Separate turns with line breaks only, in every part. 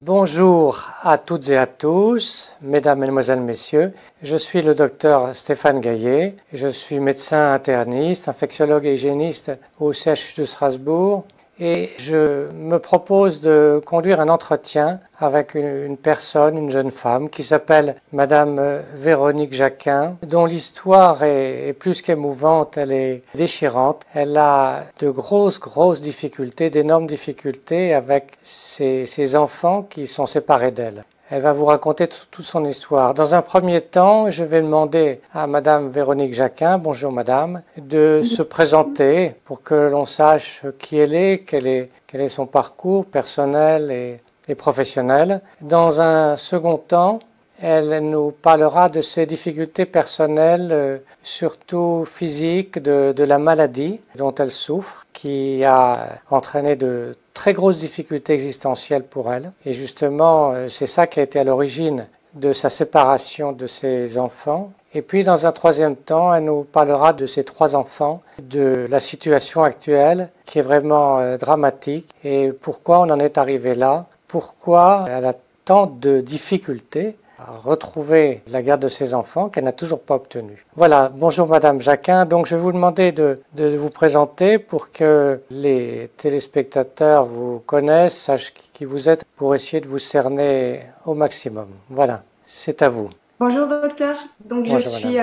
Bonjour à toutes et à tous, mesdames, mesdemoiselles, messieurs. Je suis le docteur Stéphane Gaillet. Je suis médecin interniste, infectiologue et hygiéniste au CHU de Strasbourg. Et je me propose de conduire un entretien avec une personne, une jeune femme, qui s'appelle Madame Véronique Jacquin, dont l'histoire est plus qu'émouvante, elle est déchirante. Elle a de grosses difficultés, d'énormes difficultés avec ses enfants qui sont séparés d'elle. Elle va vous raconter toute son histoire. Dans un premier temps, je vais demander à Madame Véronique Jacquin, bonjour Madame, de se présenter pour que l'on sache qui elle est, quel est son parcours personnel et professionnel. Dans un second temps, elle nous parlera de ses difficultés personnelles, surtout physiques, de la maladie dont elle souffre, qui a entraîné de très grosses difficultés existentielles pour elle. Et justement, c'est ça qui a été à l'origine de sa séparation de ses enfants. Et puis, dans un troisième temps, elle nous parlera de ses 3 enfants, de la situation actuelle qui est vraiment dramatique et pourquoi on en est arrivé là, pourquoi elle a tant de difficultés à retrouver la garde de ses enfants qu'elle n'a toujours pas obtenue. Voilà, bonjour Madame Jacquin. Donc je vais vous demander de vous présenter pour que les téléspectateurs vous connaissent, sachent qui vous êtes, pour essayer de vous cerner au maximum. Voilà, c'est à vous.
Bonjour docteur, donc
Bonjour,
je suis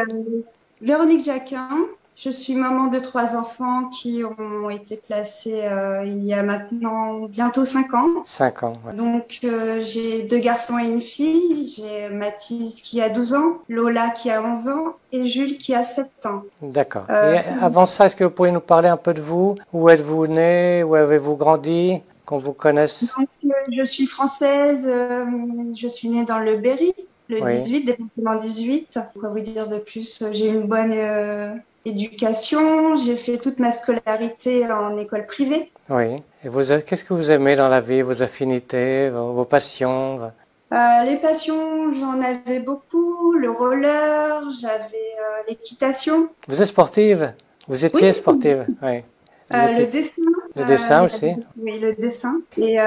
Véronique Jacquin, je suis maman de 3 enfants qui ont été placés il y a maintenant bientôt 5 ans.
5 ans. Ouais.
Donc j'ai 2 garçons et une fille, j'ai Mathis qui a 12 ans, Lola qui a 11 ans et Jules qui a 7 ans.
D'accord. Et avant ça, est-ce que vous pourriez nous parler un peu de vous? Où êtes-vous né? Où avez-vous grandi? Qu'on vous connaisse.
Donc je suis française, je suis née dans le Berry. Le 18, département 18. Quoi vous dire de plus? J'ai une bonne éducation. J'ai fait toute ma scolarité en école privée.
Oui. Et qu'est-ce que vous aimez dans la vie? Vos affinités, vos passions?
Les passions, j'en avais beaucoup. Le roller, j'avais l'équitation.
Vous êtes sportive? Vous étiez sportive? Oui.
Le dessin.
Le dessin aussi?
Oui, le dessin. Et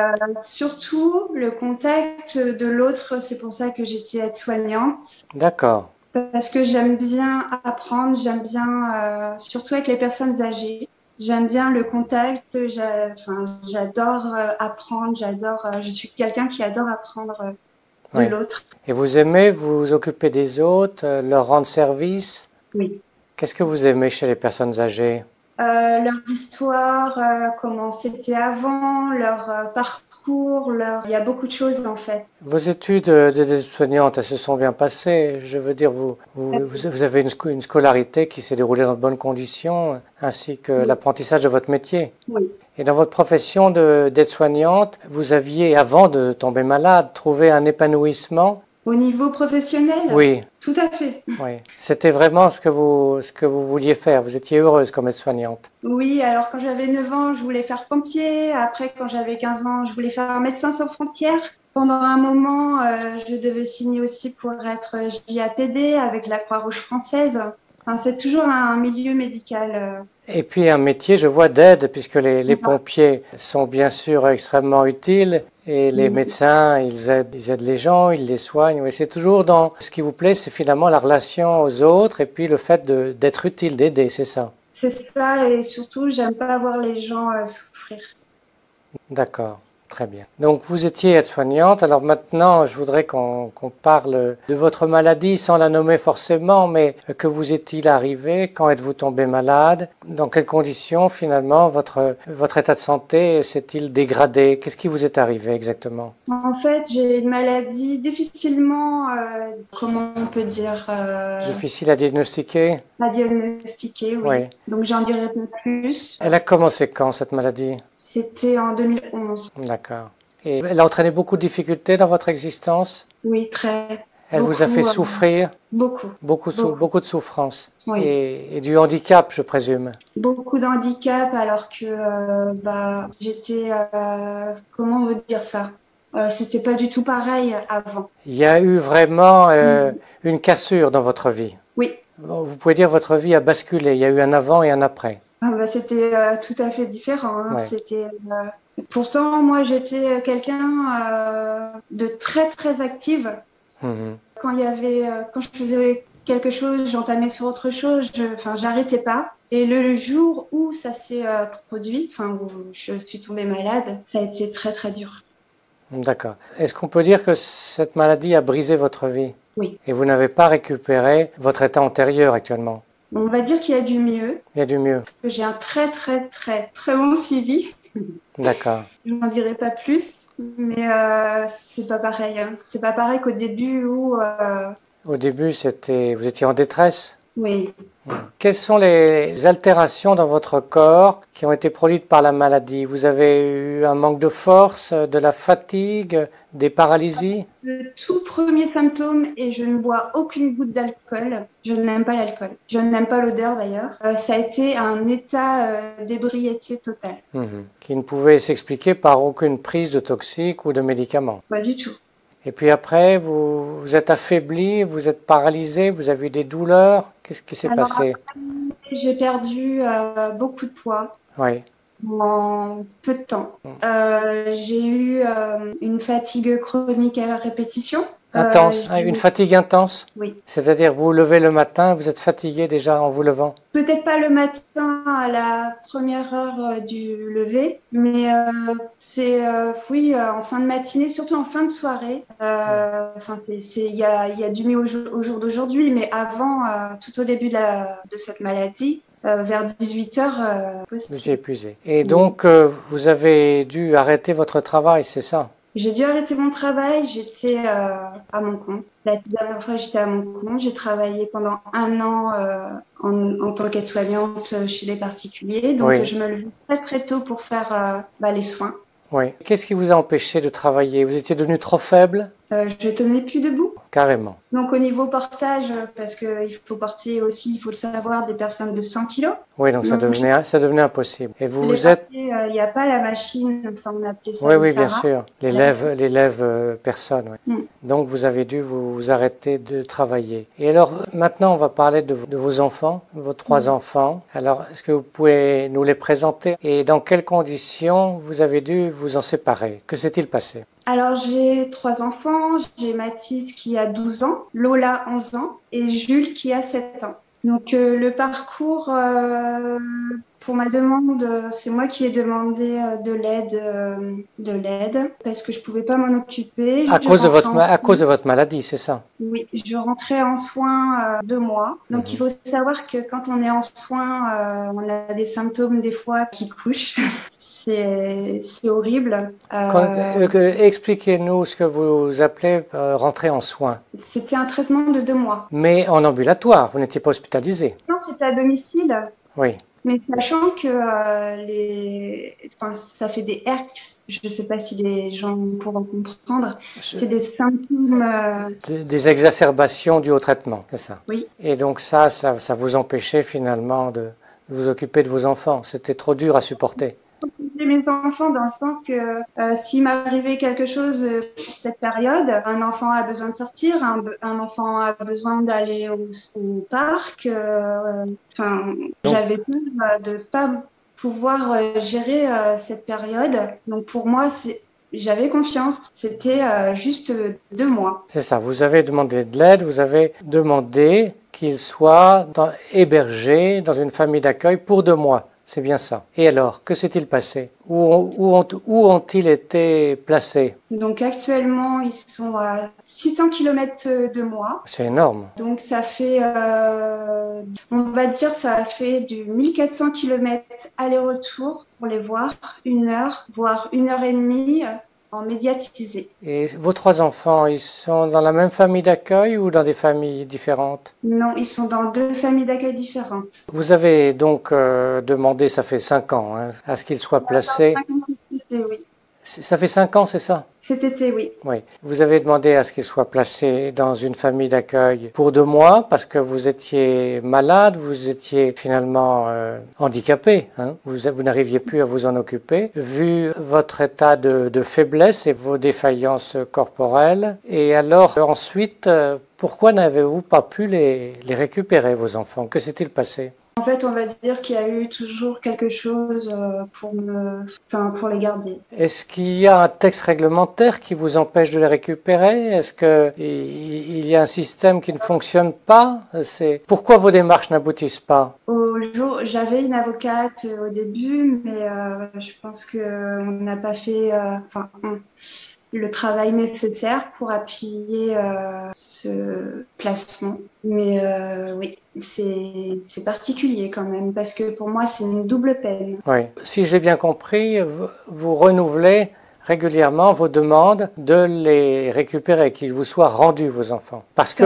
surtout, le contact de l'autre, c'est pour ça que j'étais aide-soignante.
D'accord.
Parce que j'aime bien apprendre, j'aime bien, surtout avec les personnes âgées, j'aime bien le contact, j'adore apprendre, je suis quelqu'un qui adore apprendre de l'autre.
Et vous aimez vous occuper des autres, leur rendre service?
Oui.
Qu'est-ce que vous aimez chez les personnes âgées?
Leur histoire, comment c'était avant, leur parcours, il y a beaucoup de choses en fait.
Vos études d'aide-soignante, elles se sont bien passées. Je veux dire, vous avez une scolarité qui s'est déroulée dans de bonnes conditions, ainsi que l'apprentissage de votre métier.
Oui.
Et dans votre profession d'aide-soignante, vous aviez, avant de tomber malade, trouvé un épanouissement?
Au niveau professionnel?
Oui.
Tout à fait.
Oui. C'était vraiment ce que vous vouliez faire. Vous étiez heureuse comme aide-soignante.
Oui, alors quand j'avais 9 ans, je voulais faire pompier. Après, quand j'avais 15 ans, je voulais faire médecin sans frontières. Pendant un moment, je devais signer aussi pour être JAPD avec la Croix-Rouge française. Enfin, c'est toujours un milieu médical.
Et puis un métier, je vois, d'aide, puisque les pompiers sont bien sûr extrêmement utiles. Et les médecins, ils aident les gens, ils les soignent. Oui, c'est toujours dans ce qui vous plaît, c'est finalement la relation aux autres et puis le fait d'être utile, d'aider, c'est ça.
C'est ça, et surtout, j'aime pas voir les gens souffrir.
D'accord, très bien. Donc vous étiez aide-soignante. Alors maintenant, je voudrais qu'on parle de votre maladie sans la nommer forcément, mais que vous est-il arrivé? Quand êtes-vous tombé malade? Dans quelles conditions finalement votre état de santé s'est-il dégradé? Qu'est-ce qui vous est arrivé exactement?
En fait, j'ai une maladie difficilement, comment on peut dire,
difficile à diagnostiquer?
À diagnostiquer, oui. Donc j'en dirai pas plus.
Elle a commencé quand cette maladie?
C'était en 2011.
D'accord. Et elle a entraîné beaucoup de difficultés dans votre existence?
Oui, très.
Elle vous a fait souffrir?
Beaucoup.
Beaucoup de souffrance.
Oui.
Et du handicap, je présume?
Beaucoup d'handicap alors que j'étais, comment on veut dire ça? C'était pas du tout pareil avant.
Il y a eu vraiment une cassure dans votre vie?
Oui.
Vous pouvez dire que votre vie a basculé, il y a eu un avant et un après?
C'était tout à fait différent. Hein. C'était, pourtant, moi, j'étais quelqu'un de très très active. Quand quand je faisais quelque chose, j'entamais sur autre chose, j'arrêtais pas. Et le jour où ça s'est produit, où je suis tombée malade, ça a été très très dur.
D'accord. Est-ce qu'on peut dire que cette maladie a brisé votre vie?
Oui.
Et vous n'avez pas récupéré votre état antérieur actuellement?
On va dire qu'il y a du mieux.
Il y a du mieux.
J'ai un très très très très bon suivi.
D'accord.
Je n'en dirai pas plus, mais c'est pas pareil. Hein. C'est pas pareil qu'au début où.
Au début, vous étiez en détresse?
Oui.
Quelles sont les altérations dans votre corps qui ont été produites par la maladie? Vous avez eu un manque de force, de la fatigue, des paralysies?
Le tout premier symptôme est je ne bois aucune goutte d'alcool. Je n'aime pas l'alcool. Je n'aime pas l'odeur d'ailleurs. Ça a été un état d'ébriété totale.
Qui ne pouvait s'expliquer par aucune prise de toxiques ou de médicaments?
Pas du tout.
Et puis après, vous êtes affaibli, vous êtes paralysé, vous avez eu des douleurs. Qu'est-ce qui s'est passé?
Après, j'ai perdu beaucoup de poids.
Oui.
En peu de temps. J'ai eu une fatigue chronique à répétition.
Intense, une fatigue intense?
Oui.
C'est-à-dire vous vous levez le matin, vous êtes fatigué déjà en vous levant?
Peut-être pas le matin à la première heure du lever, mais c'est en fin de matinée, surtout en fin de soirée. Il y a du mieux au jour d'aujourd'hui, mais avant, tout au début de cette maladie, vers 18h.
Vous étiez épuisé. Et donc, vous avez dû arrêter votre travail, c'est ça?
J'ai dû arrêter mon travail, j'étais à mon compte. La dernière fois, j'étais à mon compte. J'ai travaillé pendant 1 an en tant qu'aide-soignante chez les particuliers. Donc, je me levais très très tôt pour faire les soins.
Oui. Qu'est-ce qui vous a empêché de travailler? Vous étiez devenu trop faible?
Je tenais plus debout.
Carrément.
Donc au niveau portage, parce qu'il faut porter aussi, il faut le savoir, des personnes de 100 kilos.
Oui, donc ça devenait impossible. Et vous êtes...
Il n'y a pas la machine, on appelait ça.
Oui, bien sûr. Les lèvres personnes. Oui. Donc vous avez dû vous arrêter de travailler. Et alors maintenant, on va parler de vos enfants, vos 3 enfants. Alors, est-ce que vous pouvez nous les présenter? Et dans quelles conditions vous avez dû vous en séparer? Que s'est-il passé?
Alors, j'ai 3 enfants. J'ai Mathis qui a 12 ans, Lola 11 ans et Jules qui a 7 ans. Donc, le parcours pour ma demande, c'est moi qui ai demandé de l'aide parce que je pouvais pas m'en occuper.
À cause de votre maladie, c'est ça?
Oui, je rentrais en soins 2 mois. Donc, il faut savoir que quand on est en soins, on a des symptômes des fois qui couchent. C'est horrible.
Expliquez-nous ce que vous appelez rentrer en soins.
C'était un traitement de 2 mois.
Mais en ambulatoire, vous n'étiez pas hospitalisé?
Non, c'était à domicile.
Oui.
Mais sachant que ça fait des herpes, je ne sais pas si les gens pourront comprendre, c'est des symptômes...
Des exacerbations dues au traitement, c'est ça?
Oui.
Et donc ça vous empêchait finalement de vous occuper de vos enfants. C'était trop dur à supporter.
Mes enfants dans le sens que s'il m'arrivait quelque chose sur cette période, un enfant a besoin de sortir, un enfant a besoin d'aller au parc. J'avais peur de pas pouvoir gérer cette période. Donc pour moi, j'avais confiance. C'était juste 2 mois.
C'est ça. Vous avez demandé de l'aide. Vous avez demandé qu'il soit hébergé dans une famille d'accueil pour 2 mois. C'est bien ça. Et alors, que s'est-il passé? Où ont-ils été placés?
Donc actuellement, ils sont à 600 km de moi.
C'est énorme.
Donc ça fait, on va dire, ça a fait du 1400 km aller-retour pour les voir, 1 heure, voire 1h30 en médiatisé.
Et vos 3 enfants, ils sont dans la même famille d'accueil ou dans des familles différentes?
Non, ils sont dans 2 familles d'accueil différentes.
Vous avez donc demandé, ça fait 5 ans, à ce qu'ils soient placés.
Oui.
Ça fait 5 ans, c'est ça?
Cet été, oui.
Oui. Vous avez demandé à ce qu'ils soient placés dans une famille d'accueil pour 2 mois parce que vous étiez malade, vous étiez finalement handicapé. Vous n'arriviez plus à vous en occuper. Vu votre état de faiblesse et vos défaillances corporelles. Et alors, ensuite, pourquoi n'avez-vous pas pu les récupérer, vos enfants? Que s'est-il passé?
En fait, on va dire qu'il y a eu toujours quelque chose pour les garder.
Est-ce qu'il y a un texte réglementaire qui vous empêche de les récupérer? Est-ce qu'il y a un système qui ne fonctionne pas? Pourquoi vos démarches n'aboutissent pas?
J'avais une avocate au début, mais je pense qu'on n'a pas fait le travail nécessaire pour appuyer ce placement. Mais oui, c'est particulier quand même, parce que pour moi, c'est une double peine.
Oui. Si j'ai bien compris, vous renouvelez régulièrement vos demandes de les récupérer, qu'ils vous soient rendus, vos enfants. Parce que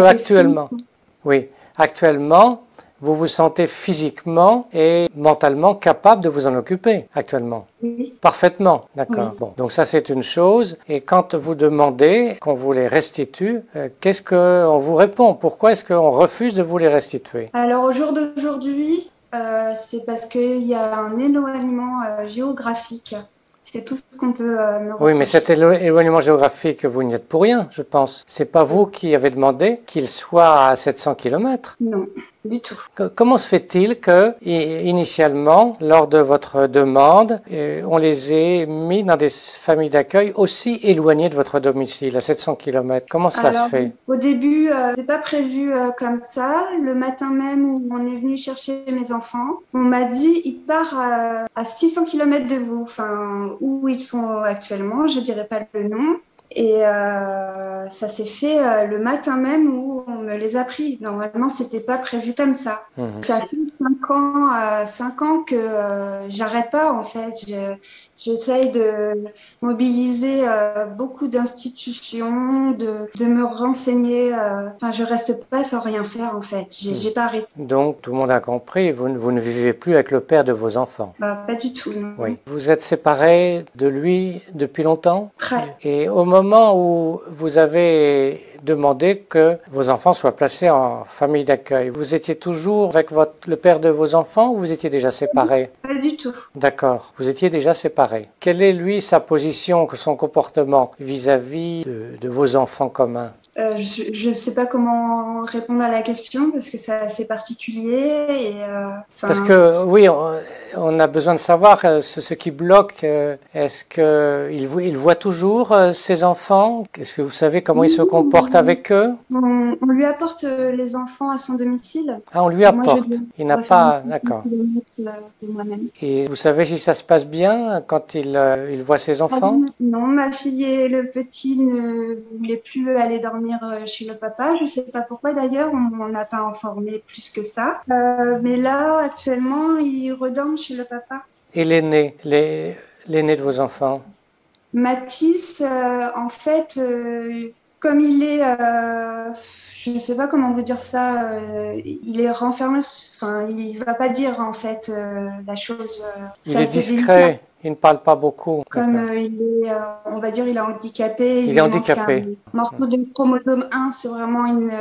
actuellement, vous vous sentez physiquement et mentalement capable de vous en occuper actuellement.
Oui.
Parfaitement, d'accord.
Oui.
Bon, donc ça c'est une chose. Et quand vous demandez qu'on vous les restitue, qu'est-ce qu'on vous répond? Pourquoi est-ce qu'on refuse de vous les restituer?
Alors au jour d'aujourd'hui, c'est parce qu'il y a un éloignement géographique. C'est tout ce qu'on peut me reprocher.
Oui, mais cet éloignement géographique, vous n'y êtes pour rien, je pense. C'est pas vous qui avez demandé qu'il soit à 700 km.
Non, du tout.
Comment se fait-il que, initialement, lors de votre demande, on les ait mis dans des familles d'accueil aussi éloignées de votre domicile, à 700 km? Comment cela se fait?
Au début, c'est pas prévu comme ça. Le matin même où on est venu chercher mes enfants, on m'a dit il part à 600 km de vous, enfin où ils sont actuellement, je dirais pas le nom. Et ça s'est fait le matin même où on me les a pris. Normalement, c'était pas prévu comme ça. Ça fait 5 ans que j'arrête pas en fait. J'essaye de mobiliser beaucoup d'institutions, de me renseigner. Enfin, je reste pas sans rien faire en fait. J'ai pas arrêté.
Donc, tout le monde a compris, vous ne vivez plus avec le père de vos enfants?
Pas du tout, non.
Oui. Vous êtes séparés de lui depuis longtemps?
Très.
Et au moment où vous avez demandé que vos enfants soient placés en famille d'accueil, vous étiez toujours avec le père de vos enfants ou vous étiez déjà séparés?
Pas du tout.
D'accord, vous étiez déjà séparés. Quelle est, lui, sa position, son comportement vis-à-vis de vos enfants communs?
Je ne sais pas comment répondre à la question parce que c'est assez particulier.
Parce que oui, on a besoin de savoir ce qui bloque. Est-ce qu'il voit toujours ses enfants? Est-ce que vous savez comment il se comporte avec eux?
On lui apporte les enfants à son domicile.
Ah, on lui apporte. Il n'a pas... D'accord. Et vous savez si ça se passe bien quand il voit ses enfants?
Non, ma fille et le petit ne voulaient plus aller dormir chez le papa. Je ne sais pas pourquoi d'ailleurs, on m'en a pas informé plus que ça. Mais là, actuellement, ils redorment chez le papa.
Et l'aîné, l'aîné de vos enfants?
Mathis, en fait, comme il est, je ne sais pas comment vous dire ça, il est renfermé, enfin, il va pas dire en fait la chose.
Il est discret, il ne parle pas beaucoup.
Comme il est, on va dire, il est handicapé.
Il est handicapé.
Un morceau de chromosome 1, c'est vraiment une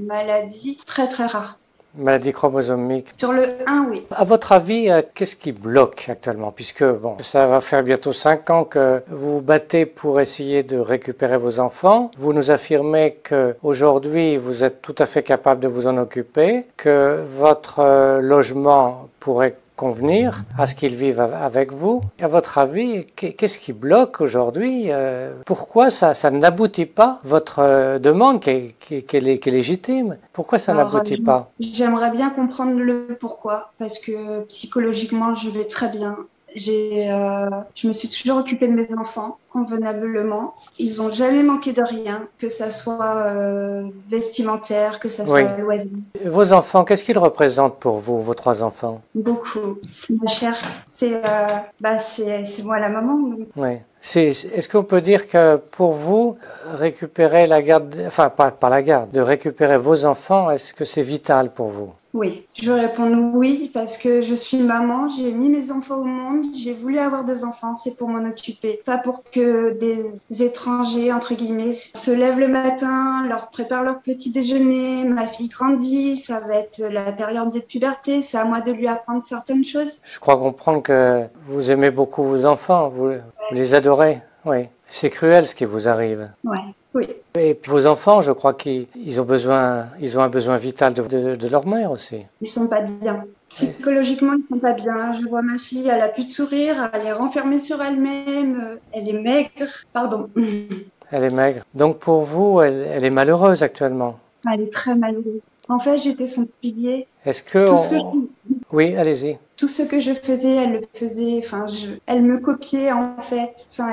maladie très très rare.
Maladie chromosomique.
Sur le 1, oui.
À votre avis, qu'est-ce qui bloque actuellement? Puisque bon, ça va faire bientôt 5 ans que vous vous battez pour essayer de récupérer vos enfants. Vous nous affirmez qu'aujourd'hui, vous êtes tout à fait capable de vous en occuper, que votre logement pourrait convenir à ce qu'ils vivent avec vous. À votre avis, qu'est-ce qui bloque aujourd'hui? Pourquoi ça n'aboutit pas, votre demande qui est légitime? Pourquoi ça n'aboutit pas?
J'aimerais bien comprendre le pourquoi, parce que psychologiquement, je vais très bien. Je me suis toujours occupée de mes enfants convenablement. Ils n'ont jamais manqué de rien, que ça soit vestimentaire, que ça soit loisir.
Vos enfants, qu'est-ce qu'ils représentent pour vous, vos 3 enfants?
Beaucoup. Ma chère, c'est moi la maman. Donc.
Oui. Est-ce qu'on peut dire que pour vous, récupérer la garde, enfin pas la garde, de récupérer vos enfants, est-ce que c'est vital pour vous?
Oui, je réponds oui parce que je suis maman, j'ai mis mes enfants au monde, j'ai voulu avoir des enfants, c'est pour m'en occuper, pas pour que des étrangers, entre guillemets, se lèvent le matin, leur préparent leur petit déjeuner, ma fille grandit, ça va être la période de puberté, c'est à moi de lui apprendre certaines choses.
Je crois comprendre que vous aimez beaucoup vos enfants, vous les adorez, oui. C'est cruel ce qui vous arrive.
Ouais. Oui.
Et puis vos enfants, je crois qu'ils ont un besoin vital de leur mère aussi.
Ils sont pas bien. Psychologiquement, ils sont pas bien. Je vois ma fille, elle a plus de sourire, elle est renfermée sur elle-même, elle est maigre. Pardon.
Elle est maigre. Donc pour vous, elle est malheureuse actuellement.
Elle est très malheureuse. En fait, j'étais son pilier.
Est-ce que...
Tout ce que
Oui, allez-y.
tout ce que je faisais, elle le faisait. Enfin, elle me copiait en fait. Enfin,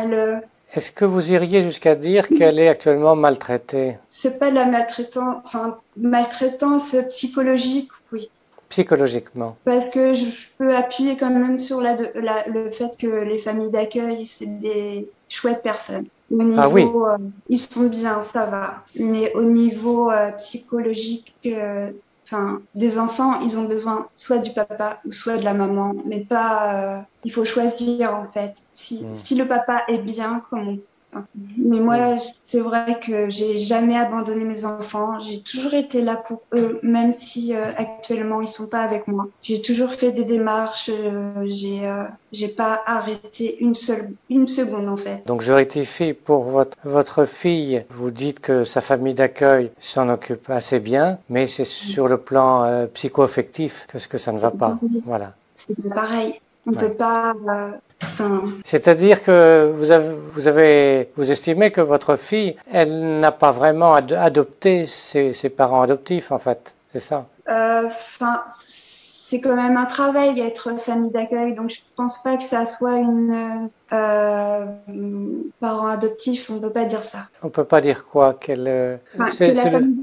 Est-ce que vous iriez jusqu'à dire qu'elle est actuellement maltraitée?
c'est pas de la maltraitance, enfin, maltraitance psychologique, oui.
Psychologiquement.
Parce que je peux appuyer quand même sur le fait que les familles d'accueil, c'est des chouettes personnes. Au
Ah oui.
niveau, ils sont bien, ça va. Mais au niveau psychologique, enfin, des enfants, ils ont besoin soit du papa ou soit de la maman, mais pas. Il faut choisir en fait. Si le papa est bien, comme on mais moi, c'est vrai que j'ai jamais abandonné mes enfants. J'ai toujours été là pour eux, même si actuellement ils sont pas avec moi. J'ai toujours fait des démarches. J'ai pas arrêté une seconde en fait.
Donc je rectifie pour votre fille. Vous dites que sa famille d'accueil s'en occupe assez bien, mais c'est sur le plan psycho-affectif que ça ne va pas. Voilà.
C'est pareil. On peut pas.
C'est-à-dire que vous estimez que votre fille, elle n'a pas vraiment adopté ses parents adoptifs, en fait, c'est ça?
C'est quand même un travail être famille d'accueil, donc je pense pas que ça soit une parent adoptif. On peut pas dire ça.
On peut pas dire quoi
que la famille d'accueil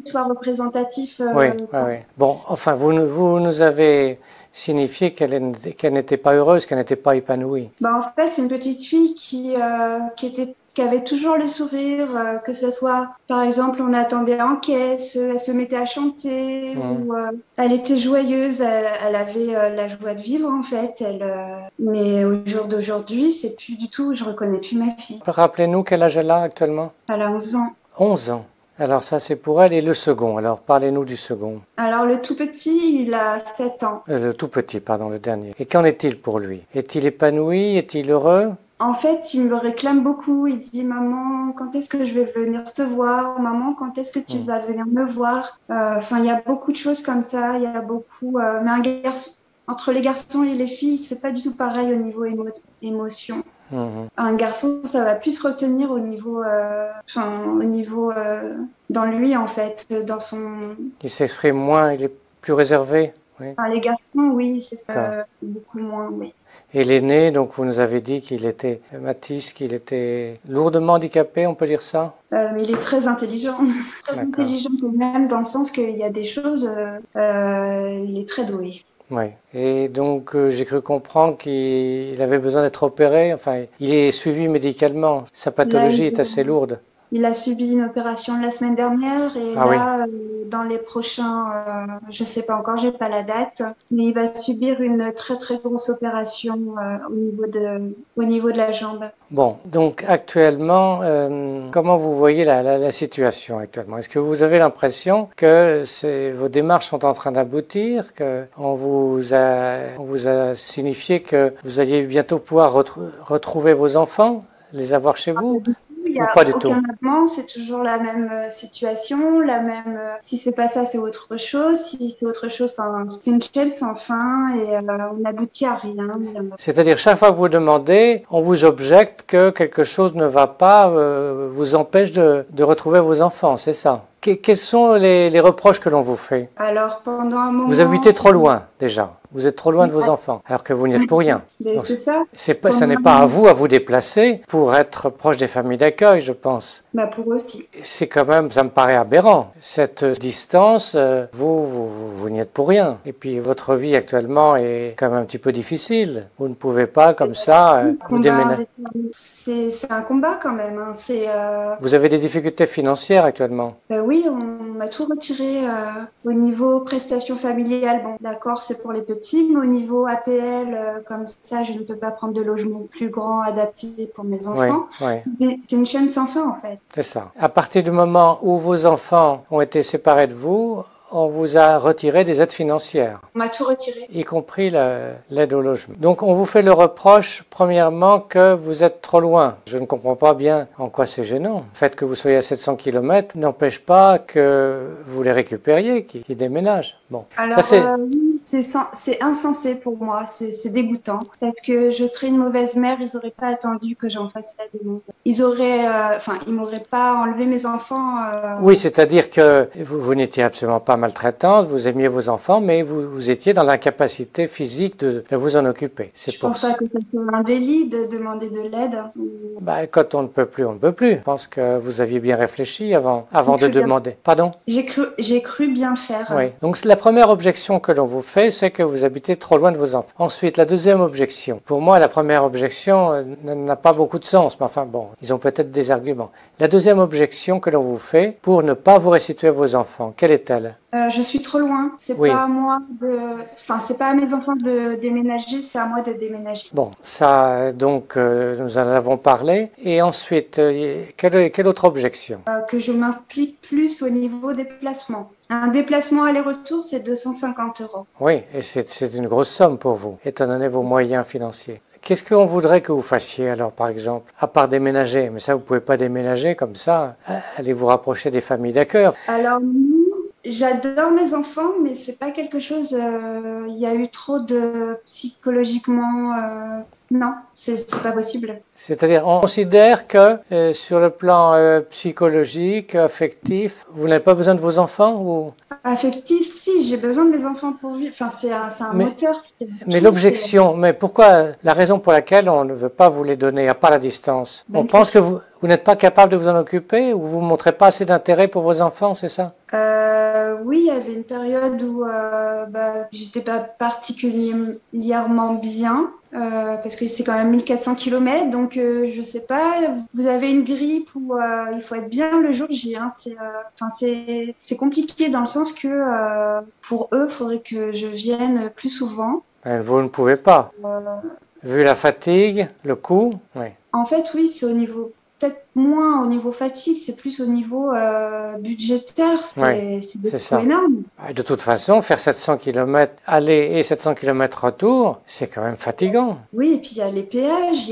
soit représentatif.
Oui, oui. Bon, enfin, vous nous avez signifié qu'elle n'était pas heureuse, qu'elle n'était pas épanouie.
En fait, c'est une petite fille qui avait toujours le sourire, que ce soit, par exemple, on attendait en caisse, elle se mettait à chanter, ou elle était joyeuse, elle avait la joie de vivre en fait. Mais au jour d'aujourd'hui, c'est plus du tout, je reconnais plus ma fille.
Rappelez-nous quel âge elle a actuellement?
Elle a 11 ans.
11 ans. Alors ça c'est pour elle, et le second, alors parlez-nous du second.
Alors le tout petit, il a 7 ans.
Le tout petit, pardon, le dernier. Et qu'en est-il pour lui? Est-il épanoui? Est-il heureux?
En fait, il me réclame beaucoup. Il dit, maman, quand est-ce que je vais venir te voir? Maman, quand est-ce que tu vas venir me voir? Enfin, il y a beaucoup de choses comme ça. Il y a beaucoup. Mais un garçon, entre les garçons et les filles, c'est pas du tout pareil au niveau émotion. Un garçon, ça va plus se retenir au niveau, dans lui en fait, dans son.
Il s'exprime moins, il est plus réservé. Oui.
Enfin, les garçons, oui, c'est beaucoup moins, oui.
Et l'aîné, donc vous nous avez dit qu'il était, Mathis, qu'il était lourdement handicapé, on peut dire ça?
Mais il est très intelligent, très intelligent même dans le sens qu'il y a des choses, il est très doué.
Oui, et donc j'ai cru comprendre qu'il avait besoin d'être opéré, enfin il est suivi médicalement, sa pathologie est assez lourde.
Il a subi une opération la semaine dernière et dans les prochains, je sais pas encore, j'ai pas la date, mais il va subir une très très grosse opération au niveau de la jambe.
Bon, donc actuellement, comment vous voyez la situation actuellement? Est-ce que vous avez l'impression que vos démarches sont en train d'aboutir, qu'on vous a signifié que vous alliez bientôt pouvoir retrouver vos enfants, les avoir chez vous?
Il n'y a aucun avenant, c'est toujours la même situation, si c'est pas ça, c'est autre chose. Si c'est autre chose, c'est une chaîne sans fin et on n'aboutit à rien.
C'est-à-dire, chaque fois que vous demandez, on vous objecte que quelque chose ne va pas, vous empêche de retrouver vos enfants, c'est ça? Quels sont les reproches que l'on vous fait?
Alors, pendant un moment...
Vous habitez trop loin, déjà. Vous êtes trop loin de vos enfants, alors que vous n'y êtes pour rien.
C'est ça.
Ça n'est pas à vous déplacer pour être proche des familles d'accueil, je pense.
Pour eux aussi.
C'est quand même, ça me paraît aberrant. Cette distance, vous n'y êtes pour rien. Et puis votre vie actuellement est quand même un petit peu difficile. Vous ne pouvez pas comme ça vous déménager.
C'est un combat quand même.
Vous avez des difficultés financières actuellement?
Oui, on m'a tout retiré au niveau prestations familiales. Bon, d'accord, c'est pour les petits, mais au niveau APL, comme ça, je ne peux pas prendre de logement plus grand adapté pour mes enfants. C'est une chaîne sans fin en fait.
C'est ça. À partir du moment où vos enfants ont été séparés de vous, on vous a retiré des aides financières.
On m'a tout retiré.
Y compris l'aide au logement. Donc on vous fait le reproche, premièrement, que vous êtes trop loin. Je ne comprends pas bien en quoi c'est gênant. Le fait que vous soyez à 700 km n'empêche pas que vous les récupériez, qu'ils déménagent. Bon,
alors,
ça c'est...
c'est insensé pour moi, c'est dégoûtant. Peut-être que je serais une mauvaise mère, ils n'auraient pas attendu que j'en fasse la demande. Ils m'auraient pas enlevé mes enfants.
Oui, c'est-à-dire que vous n'étiez absolument pas maltraitante, vous aimiez vos enfants, mais vous étiez dans l'incapacité physique de vous en occuper.
Je pense pas que c'est un délit de demander de l'aide.
Bah, quand on ne peut plus, on ne peut plus. Je pense que vous aviez bien réfléchi avant de demander. Pardon?
J'ai cru bien faire.
Oui. Donc la première objection que l'on vous fait, c'est que vous habitez trop loin de vos enfants. Ensuite, la deuxième objection. Pour moi, la première objection n'a pas beaucoup de sens, mais enfin bon, ils ont peut-être des arguments. La deuxième objection que l'on vous fait pour ne pas vous restituer vos enfants, quelle est-elle?
Je suis trop loin. C'est pas à moi c'est pas à mes enfants de déménager, c'est à moi de déménager.
Bon, ça, donc, nous en avons parlé. Et ensuite, quelle autre objection?
Que je m'implique plus au niveau des déplacements. Un déplacement aller-retour, c'est 250 €.
Oui, et c'est une grosse somme pour vous, étant donné vos moyens financiers. Qu'est-ce qu'on voudrait que vous fassiez alors, par exemple, à part déménager? Mais ça, vous pouvez pas déménager comme ça. Allez vous rapprocher des familles d'accueil.
Alors, j'adore mes enfants, mais c'est pas quelque chose. Il y a eu trop de psychologiquement. Non, c'est pas possible.
C'est-à-dire, on considère que sur le plan psychologique, affectif, vous n'avez pas besoin de vos enfants ou...
Affectif, si, j'ai besoin de mes enfants pour vivre. Enfin, c'est un moteur.
Mais l'objection, mais pourquoi, la raison pour laquelle on ne veut pas vous les donner, à part la distance? On pense que vous n'êtes pas capable de vous en occuper ou vous ne montrez pas assez d'intérêt pour vos enfants, c'est ça?
Oui, il y avait une période où j'étais pas particulièrement bien. Parce que c'est quand même 1400 km, donc je sais pas, vous avez une grippe où il faut être bien le jour J. Hein, c'est compliqué dans le sens que pour eux, il faudrait que je vienne plus souvent.
Vous ne pouvez pas. Vu la fatigue, le coût, oui.
En fait, oui, c'est au niveau, peut-être moins au niveau fatigue, c'est plus au niveau budgétaire, c'est des coûts énormes.
De toute façon, faire 700 km aller et 700 km retour, c'est quand même fatigant.
Oui, et puis il y a les péages,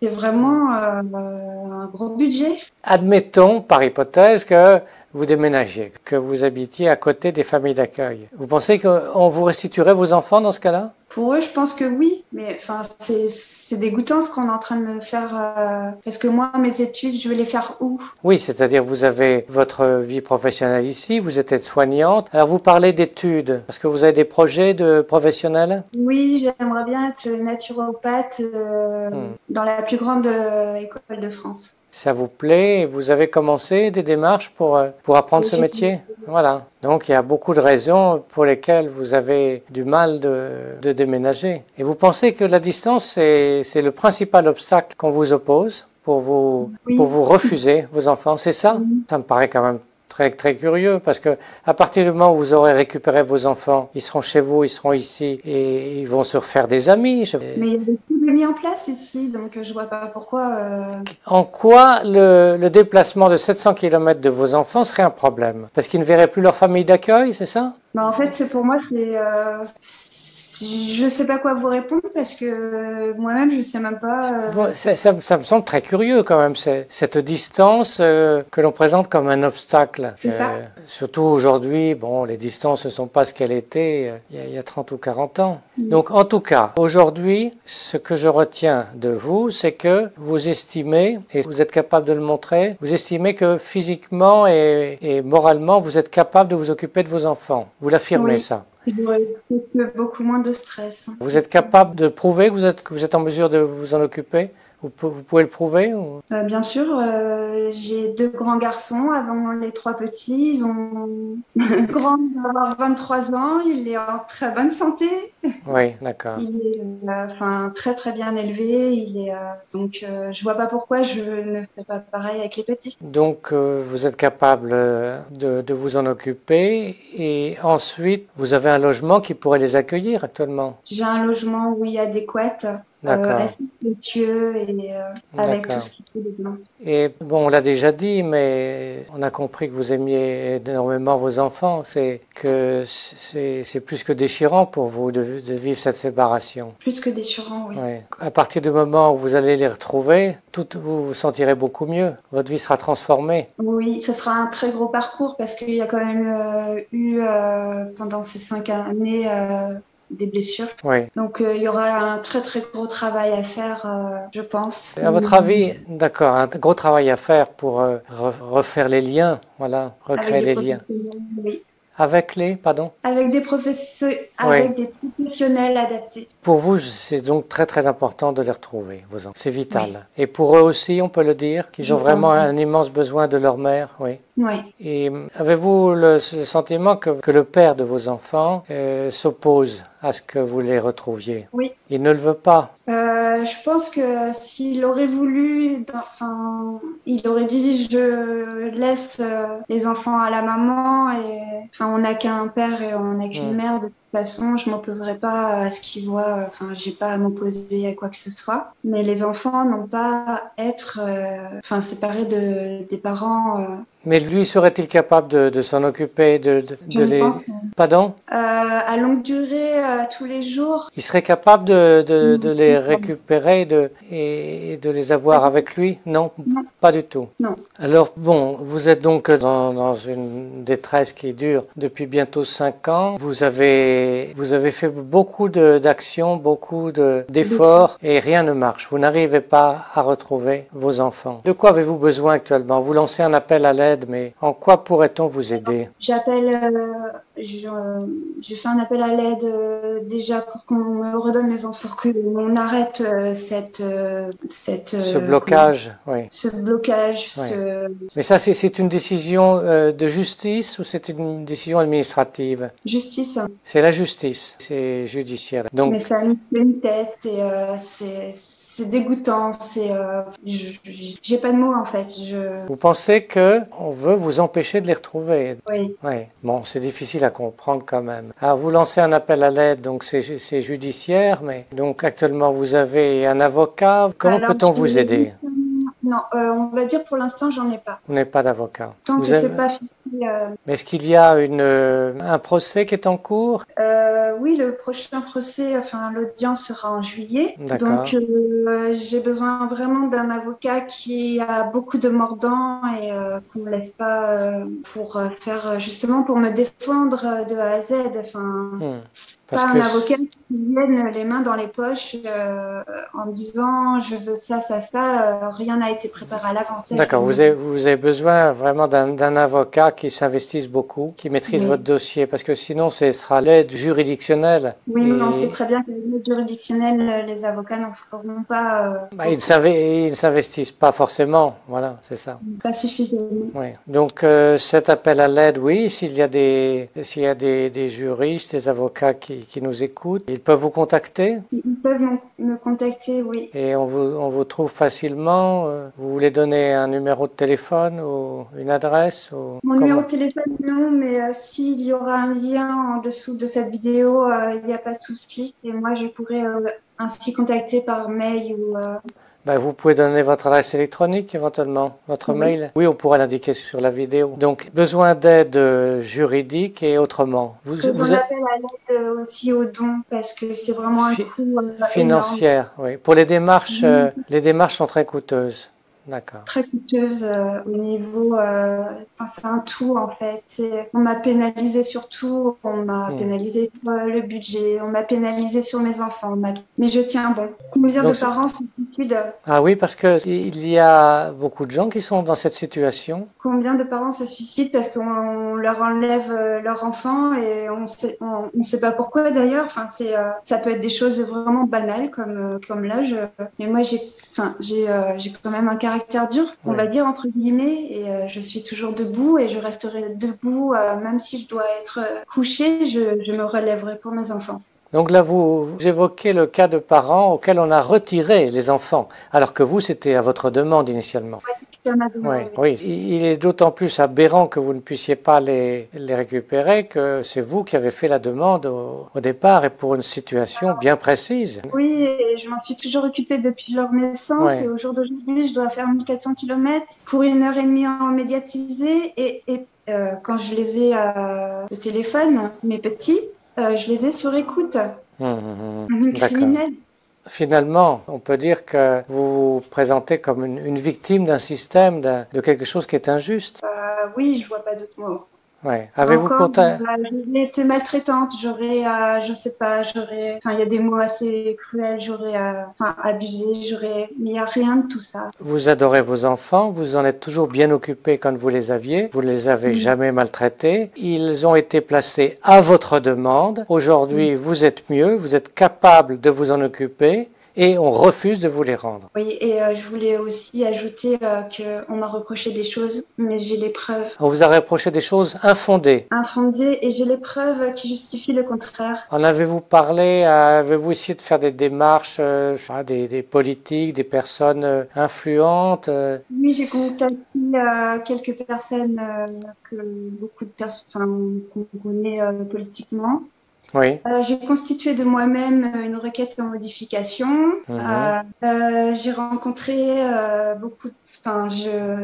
c'est vraiment un gros budget.
Admettons, par hypothèse, que vous déménagiez, que vous habitiez à côté des familles d'accueil. Vous pensez qu'on vous restituerait vos enfants dans ce cas-là?
Pour eux, je pense que oui, mais enfin, c'est dégoûtant ce qu'on est en train de me faire. Parce que moi, mes études, je vais les faire où?
Oui, c'est-à-dire vous avez votre vie professionnelle ici, vous êtes aide-soignante. Alors vous parlez d'études, parce que vous avez des projets de professionnels?
Oui, j'aimerais bien être naturopathe dans la plus grande école de France.
Ça vous plaît? Vous avez commencé des démarches pour apprendre ce métier? Voilà. Donc il y a beaucoup de raisons pour lesquelles vous avez du mal de déménager. Et vous pensez que la distance, c'est le principal obstacle qu'on vous oppose pour vous refuser vos enfants, c'est ça? Ça me paraît quand même très, très curieux parce que à partir du moment où vous aurez récupéré vos enfants, ils seront chez vous, ils seront ici et ils vont se refaire des amis.
Mais il y a des trucs mis en place ici, donc je vois pas pourquoi.
En quoi le déplacement de 700 km de vos enfants serait un problème? Parce qu'ils ne verraient plus leur famille d'accueil, c'est ça?
En fait, c'est pour moi, je sais pas quoi vous répondre parce que moi-même, je sais même pas.
Ça me semble très curieux quand même, cette distance que l'on présente comme un obstacle.
C'est ça.
Surtout aujourd'hui, bon, les distances ne sont pas ce qu'elles étaient il y a 30 ou 40 ans. Donc en tout cas, aujourd'hui, ce que je retiens de vous, c'est que vous estimez, et vous êtes capable de le montrer, vous estimez que physiquement et moralement, vous êtes capable de vous occuper de vos enfants. Vous l'affirmez, ça?
Il y aurait beaucoup moins de stress.
Vous êtes capable de prouver que vous êtes en mesure de vous en occuper? Vous pouvez le prouver ou...
Bien sûr, j'ai 2 grands garçons avant les 3 petits. Ils ont le grand va avoir 23 ans, il est en très bonne santé.
Oui, d'accord.
Il est très très bien élevé. Donc je vois pas pourquoi je ne fais pas pareil avec les petits.
Donc vous êtes capable de vous en occuper et ensuite vous avez un logement qui pourrait les accueillir actuellement?
J'ai un logement, oui, adéquat.
D'accord.
respectueux et avec tout
D'accord.
ce qui fait dedans.
Et bon, on l'a déjà dit, mais on a compris que vous aimiez énormément vos enfants. C'est que c'est plus que déchirant pour vous de vivre cette séparation.
Plus que déchirant, oui.
Ouais. À partir du moment où vous allez les retrouver, vous vous sentirez beaucoup mieux. Votre vie sera transformée.
Oui, ce sera un très gros parcours parce qu'il y a quand même eu pendant ces 5 années des blessures.
Oui.
Donc il y aura un très très gros travail à faire, je pense.
À votre avis, d'accord, un gros travail à faire pour refaire les liens, voilà,
Avec
recréer
des
les liens.
professionnels, oui.
Avec les, pardon?
Avec des
Oui.
avec des professionnels adaptés.
Pour vous, c'est donc très très important de les retrouver, vos enfants. C'est
Oui,
vital. Et pour eux aussi, on peut le dire, qu'ils
je
ont
pense.
vraiment un immense besoin de leur mère, oui.
Oui.
Et avez-vous le sentiment que le père de vos enfants s'oppose à ce que vous les retrouviez?
Oui.
Il ne le veut pas.
Je pense que s'il aurait voulu, enfin, il aurait dit je laisse les enfants à la maman et enfin on n'a qu'un père et on n'a qu'une mère. De toute façon, je m'opposerai pas à ce qu'il voit. Enfin, j'ai pas à m'opposer à quoi que ce soit. Mais les enfants n'ont pas à être, enfin, séparés des parents.
Mais lui, serait-il capable de s'en occuper,
Je
de
ne
les...
pense pas.
Pardon?
À longue durée, tous les jours.
Il serait capable de les
Non,
récupérer et de les avoir avec lui? Non,
non,
pas du tout.
non.
Alors, bon, vous êtes donc dans une détresse qui dure depuis bientôt 5 ans. Vous avez fait beaucoup d'actions, beaucoup d'efforts et rien ne marche. Vous n'arrivez pas à retrouver vos enfants. De quoi avez-vous besoin actuellement? Vous lancez un appel à l'aide, mais en quoi pourrait-on vous aider?
Je fais un appel à l'aide déjà pour qu'on me redonne mes enfants, pour qu'on arrête
Ce blocage, oui.
ce blocage,
Oui. Mais ça, c'est une décision de justice ou c'est une décision administrative?
justice.
C'est la justice, c'est judiciaire. Donc,
Mais ça me fait une tête et c'est dégoûtant. J'ai pas de mots en fait.
vous pensez que on veut vous empêcher de les retrouver?
Oui.
Oui. Bon, c'est difficile à comprendre quand même. Alors, vous lancez un appel à l'aide, donc c'est judiciaire, mais donc actuellement vous avez un avocat. Comment
Alors,
peut-on vous aider?
non, on va dire pour l'instant j'en ai pas.
Vous n'avez pas d'avocat.
Tant
Vous
que c'est
avez...
pas fini.
Mais est-ce qu'il y a un procès qui est en cours?
Oui, le prochain procès, enfin l'audience sera en juillet.
D'accord.
Donc j'ai besoin vraiment d'un avocat qui a beaucoup de mordants et qu'on ne laisse pas pour faire justement pour me défendre de A à Z. Enfin,
Parce
pas
que
un avocat qui vienne les mains dans les poches en disant je veux ça, ça, ça. Rien n'a été préparé à l'avance.
d'accord, vous avez besoin vraiment d'un avocat qui s'investisse beaucoup, qui maîtrise
Oui.
votre dossier, parce que sinon ce sera l'aide juridictionnelle.
Oui, mais on sait
Et
très bien que les aides juridictionnelles, les avocats n'en feront pas
ils ne s'investissent pas forcément, voilà, c'est ça.
pas suffisamment.
Oui. Donc cet appel à l'aide, oui, s'il y a des juristes, des avocats qui nous écoutent, ils peuvent vous contacter
Ils peuvent me contacter, oui.
et on vous trouve facilement. Vous voulez donner un numéro de téléphone ou une adresse ou
Mon numéro
comment?
de téléphone, non, mais s'il y aura un lien en dessous de cette vidéo, il n'y a pas de souci. Et moi, je pourrais ainsi contacter par mail ou...
Ben, vous pouvez donner votre adresse électronique éventuellement, votre
Oui.
mail. Oui, on pourra l'indiquer sur la vidéo. Donc, besoin d'aide juridique et autrement.
On appelle à l'aide aussi aux dons parce que c'est vraiment un coût énorme.
Financière, oui. Pour les démarches sont très coûteuses. D'accord.
Très coûteuse au niveau, enfin, c'est un tout en fait. On m'a pénalisé sur tout, on m'a pénalisé sur le budget, on m'a pénalisé sur mes enfants, mais je tiens bon. Combien de parents se suicident?
Ah oui, parce que il y a beaucoup de gens qui sont dans cette situation.
Combien de parents se suicident parce qu'on leur enlève leur enfant et on sait pas pourquoi d'ailleurs. Enfin, ça peut être des choses vraiment banales comme l'âge. Mais moi, j'ai quand même un caractère dur, on va dire entre guillemets, et je suis toujours debout et je resterai debout même si je dois être couchée. Je me relèverai pour mes enfants.
Donc là, vous évoquez le cas de parents auxquels on a retiré les enfants, alors que vous, c'était à votre demande initialement.
Ça m'a donné
Oui,
envie.
oui. Il est d'autant plus aberrant que vous ne puissiez pas les récupérer que c'est vous qui avez fait la demande au départ et pour une situation bien précise.
Oui, et je m'en suis toujours occupée depuis leur naissance
Oui.
et au jour d'aujourd'hui, je dois faire 1400 kilomètres pour 1 heure et demie en médiatisé et quand je les ai au téléphone, mes petits, je les ai sur écoute. Une
D'accord.
criminelle.
Finalement, on peut dire que vous vous présentez comme une victime d'un système, de quelque chose qui est injuste.
Oui, je vois pas d'autre mot.
Ouais. Avez-vous
Encore,
contact...
j'aurais été maltraitante, je sais pas, enfin, il y a des mots assez cruels, enfin, abusé, mais il n'y a rien de tout ça.
Vous adorez vos enfants, vous en êtes toujours bien occupé quand vous les aviez, vous ne les avez
Mm.
jamais maltraités. Ils ont été placés à votre demande. Aujourd'hui, vous êtes mieux, vous êtes capable de vous en occuper et on refuse de vous les rendre.
Oui, et je voulais aussi ajouter qu'on m'a reproché des choses, mais j'ai les preuves
On vous a reproché des choses infondées.
infondées et j'ai les preuves qui justifient le contraire.
En avez-vous parlé, avez-vous essayé de faire des démarches, des politiques, des personnes influentes
Oui, j'ai contacté quelques personnes que beaucoup de personnes, enfin, qu'on connaît politiquement.
Oui.
J'ai constitué de moi-même une requête en modification. J'ai rencontré enfin,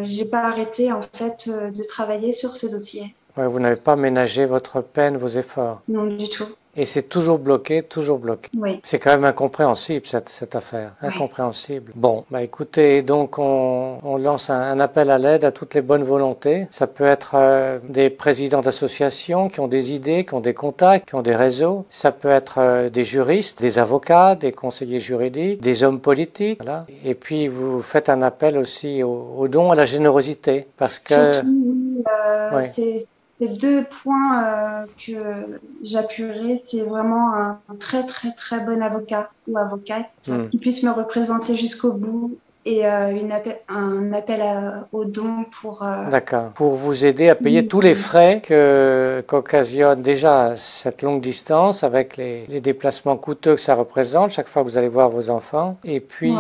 j'ai pas arrêté en fait de travailler sur ce dossier.
Ouais, vous n'avez pas ménagé votre peine, vos efforts.
Non du tout.
Et c'est toujours bloqué, toujours bloqué.
Oui.
C'est quand même incompréhensible cette affaire, incompréhensible. Bon, bah écoutez, donc on lance un appel à l'aide à toutes les bonnes volontés. Ça peut être des présidents d'associations qui ont des idées, qui ont des contacts, qui ont des réseaux. Ça peut être des juristes, des avocats, des conseillers juridiques, des hommes politiques. Voilà. Et puis vous faites un appel aussi au don, à la générosité, parce que
Surtout,
ouais.
c'est les 2 points que j'appuierai, c'est vraiment un très très très bon avocat ou avocate qui puisse me représenter jusqu'au bout et un appel aux dons pour...
D'accord. Pour vous aider à payer tous les frais qu'occasionne déjà cette longue distance avec les déplacements coûteux que ça représente chaque fois que vous allez voir vos enfants et puis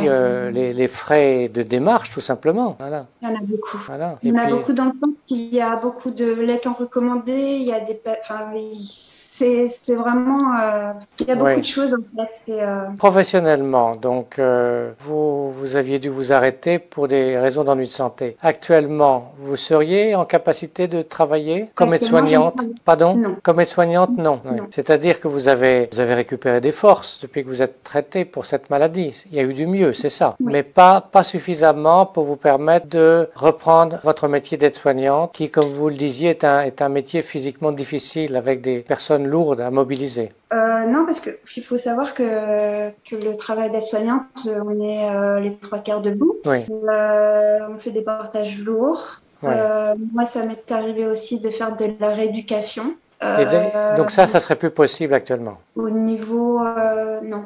les frais de démarche tout simplement. Voilà.
Il y en a beaucoup.
Voilà.
Il y en a beaucoup dans le sens qu'il y a beaucoup de lettres en recommandé, il y a enfin, c'est vraiment, il y a beaucoup de choses en fait.
Professionnellement, donc vous aviez dû vous arrêter pour des raisons d'ennui de santé. Actuellement, vous seriez en capacité de travailler comme aide-soignante? Pardon?
Non.
Comme aide-soignante, non.
Non.
C'est-à-dire que vous avez récupéré des forces depuis que vous êtes traité pour cette maladie. Il y a eu du mieux, c'est ça.
Oui.
Mais pas suffisamment pour vous permettre de reprendre votre métier d'aide-soignante qui, comme vous le disiez, est un métier physiquement difficile avec des personnes lourdes à mobiliser.
Non, parce qu'il faut savoir que le travail d'aide-soignante, on est les 3/4 debout.
Oui.
On fait des portages lourds.
Oui.
Moi, ça m'est arrivé aussi de faire de la rééducation.
Donc ça serait plus possible actuellement.
Au niveau, non.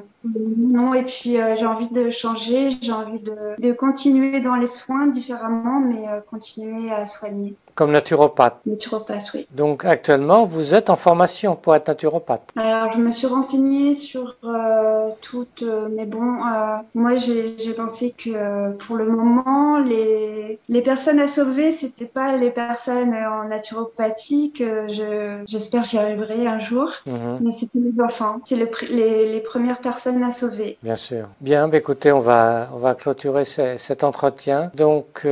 Non, et puis j'ai envie de changer, j'ai envie de continuer dans les soins différemment, mais continuer à soigner.
Comme naturopathe.
Naturopathe, oui.
Donc actuellement, vous êtes en formation pour être naturopathe.
Alors, je me suis renseignée sur toutes, mais bon, moi j'ai pensé que pour le moment, les personnes à sauver, c'était pas les personnes en naturopathie que j'espère j'y arriverai un jour, mais c'était les enfants, c'est les premières personnes à sauver.
Bien sûr. Bien, écoutez, on va clôturer cet entretien. Donc,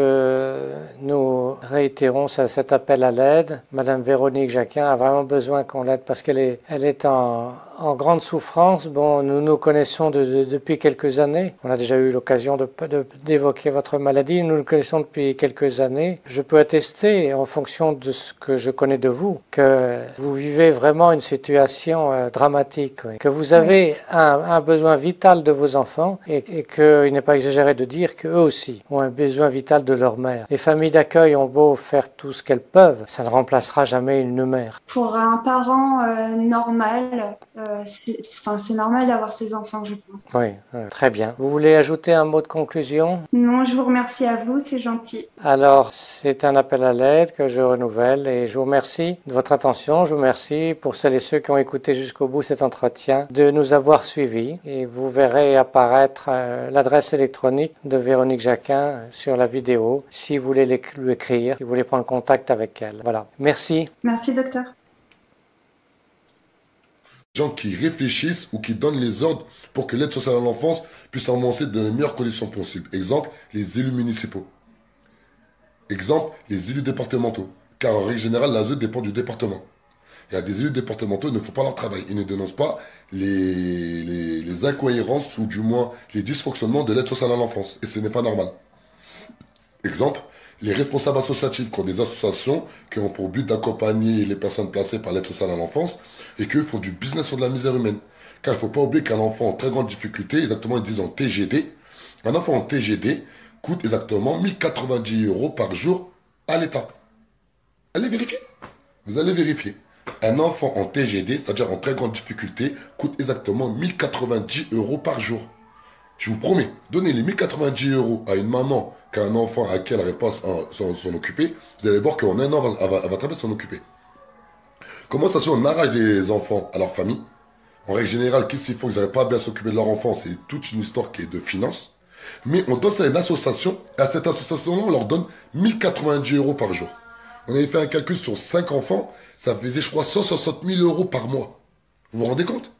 nous réitérons cet appel à l'aide. Madame Véronique Jacquin a vraiment besoin qu'on l'aide parce qu'elle est en grande souffrance. Bon, nous nous connaissons depuis quelques années. On a déjà eu l'occasion d'évoquer votre maladie. Nous nous connaissons depuis quelques années. Je peux attester, en fonction de ce que je connais de vous, que vous vivez vraiment une situation dramatique, oui. Que vous avez un besoin vital de vos enfants et qu'il n'est pas exagéré de dire qu'eux aussi ont un besoin vital de leur mère. Les familles d'accueil ont beau faire tout ce qu'elles peuvent, ça ne remplacera jamais une mère.
Pour un parent normal, c'est normal d'avoir ses enfants, je pense.
Oui, très bien. Vous voulez ajouter un mot de conclusion?
Non, je vous remercie à vous, c'est gentil.
Alors, c'est un appel à l'aide que je renouvelle et je vous remercie de votre attention. Je vous remercie pour celles et ceux qui ont écouté jusqu'au bout cet entretien de nous avoir suivis et vous verrez apparaître l'adresse électronique de Véronique Jacquin sur la vidéo si vous voulez lui écrire, si vous voulez prendre contact avec elle. Voilà. Merci.
Merci, docteur.
Gens qui réfléchissent ou qui donnent les ordres pour que l'aide sociale à l'enfance puisse avancer dans les meilleures conditions possibles. Exemple, les élus municipaux. Exemple, les élus départementaux. Car en règle générale, l'ASE dépend du département. Il y a des élus départementaux qui ne font pas leur travail. Ils ne dénoncent pas les incohérences ou du moins les dysfonctionnements de l'aide sociale à l'enfance. Et ce n'est pas normal. Exemple, les responsables associatifs qui ont des associations qui ont pour but d'accompagner les personnes placées par l'aide sociale à l'enfance et qui font du business sur de la misère humaine. Car il ne faut pas oublier qu'un enfant en très grande difficulté, exactement ils disent en TGD, un enfant en TGD coûte exactement 1090 € par jour à l'État. Allez vérifier. Vous allez vérifier. Un enfant en TGD, c'est-à-dire en très grande difficulté, coûte exactement 1090 € par jour. Je vous promets, donnez les 1090 € à une maman qui a un enfant à qui elle n'arrive pas à s'en occuper, vous allez voir qu'en un an, elle va très bien s'en occuper. Comment ça se fait, on arrache des enfants à leur famille? En règle générale, qu'est-ce qu'ils font? Ils n'arrivent pas à bien s'occuper de leur enfant, c'est toute une histoire qui est de finance. Mais on donne ça à une association, et à cette association-là, on leur donne 1090 € par jour. On avait fait un calcul sur 5 enfants, ça faisait, je crois, 160 000 € par mois. Vous vous rendez compte?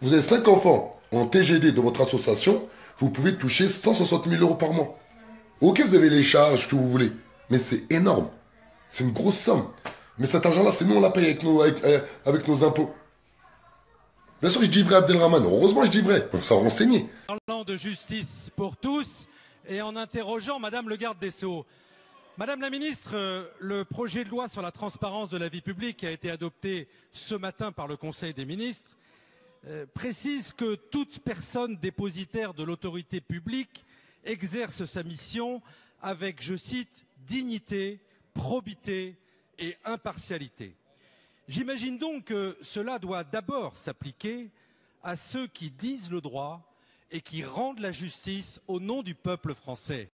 Vous avez 5 enfants en TGD de votre association, vous pouvez toucher 160 000 € par mois. Ok, vous avez les charges que vous voulez, mais c'est énorme. C'est une grosse somme. Mais cet argent-là, c'est nous, on la paye avec nos impôts. Bien sûr, je dis vrai, Abdelrahman. Heureusement, je dis vrai. On s'en renseignait.
Parlant de justice pour tous et en interrogeant Madame le garde des Sceaux. Madame la ministre, le projet de loi sur la transparence de la vie publique qui a été adopté ce matin par le Conseil des ministres précise que toute personne dépositaire de l'autorité publique exerce sa mission avec, je cite, dignité, probité et impartialité. J'imagine donc que cela doit d'abord s'appliquer à ceux qui disent le droit et qui rendent la justice au nom du peuple français.